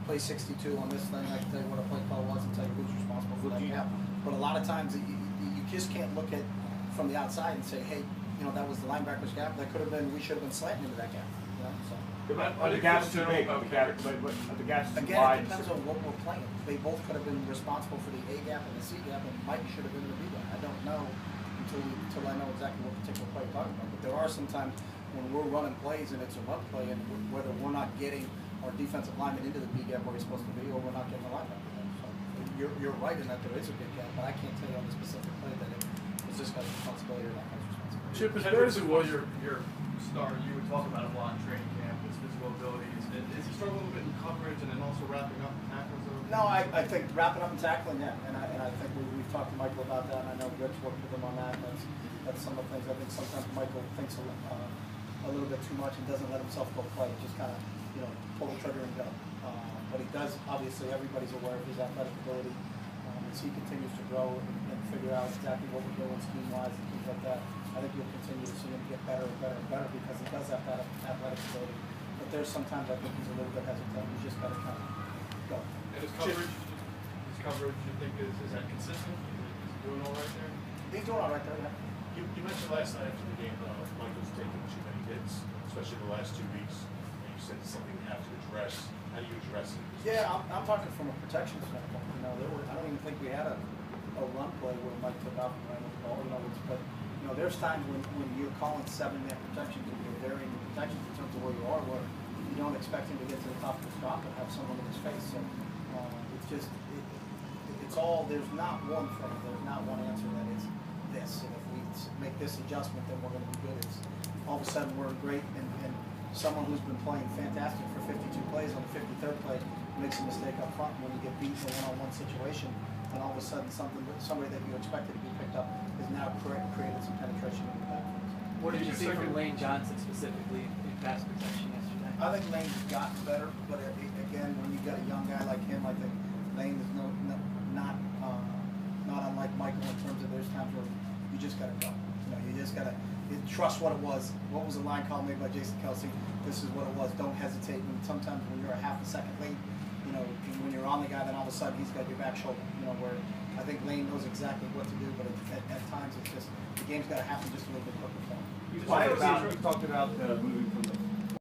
play 62 on this thing, I can tell you what a play call was and tell you who's responsible for that gap. But a lot of times you just can't look at from the outside and say, hey, you know, that was the linebacker's gap. That could have been, we should have been slanting into that gap. You know, so. But the gap's too big. The gap's too Again, wide. it depends on what we're playing. They both could have been responsible for the A gap and the C gap, and Mike should have been the B gap. I don't know until I know exactly what particular play you're talking about. But there are some times when we're running plays and it's a run play, and whether we're not getting our defensive lineman into the B gap where he's supposed to be, or we're not getting the linebacker there. So you're right in that there is a big gap, but I can't tell you on the specific play that it was this guy's responsibility or that guy's responsibility. Chip, as good as it was your star, you would talk about him a lot in training camp, his physical abilities. Is he struggling a little bit in coverage and then also wrapping up and tackles? No, I think wrapping up and tackling, yeah, and I think we've talked to Michael about that, and I know Rich worked with him on that. That's some of the things I think sometimes Michael thinks a little bit too much and doesn't let himself go play, just kind of, you know, pull the trigger and go. But he does, obviously, everybody's aware of his athletic ability. As he continues to grow and figure out exactly what we're doing scheme-wise and things like that, I think you'll continue to see him get better and better and better because he does have that athletic ability. But there's sometimes I think he's a little bit hesitant. He's just got to kind of go. And his coverage, you think is that consistent? Is he doing all right there? He's doing all right there, yeah. You mentioned last night after the game, Michael's taking too many hits, especially the last 2 weeks. And you said it's something you have to address. How do you address it? Yeah, I'm talking from a protection standpoint. You know, I don't even think we had a run play where Mike took off and ran with the ball. You know, but you know, there's times when you're calling 7-man protections and you're varying the protections in terms of where you are, where you don't expect him to get to the top of the stop and have someone in his face. So it's just it's all. There's not one thing. There's not one answer that is this. And if we make this adjustment, then we're going to be good. It's all of a sudden we're great and someone who's been playing fantastic for 52 plays on the 53rd play makes a mistake up front when you get beat in a one-on-one situation, and all of a sudden somebody that you expected to be picked up has now created some penetration in the back. What did you see from Lane Johnson specifically in pass protection yesterday? I think Lane's gotten better, but again, when you got a young guy like him, I think Lane is not unlike Michael in terms of there's times where you just got to go. You know, you just got to trust what it was. What was the line call made by Jason Kelsey? This is what it was. Don't hesitate. And sometimes when you're a half a second late, you know, when you're on the guy, then all of a sudden he's got your back shoulder. You know, where I think Lane knows exactly what to do, but at times it's just the game's got to happen just a little bit quicker for him. You talked about moving from the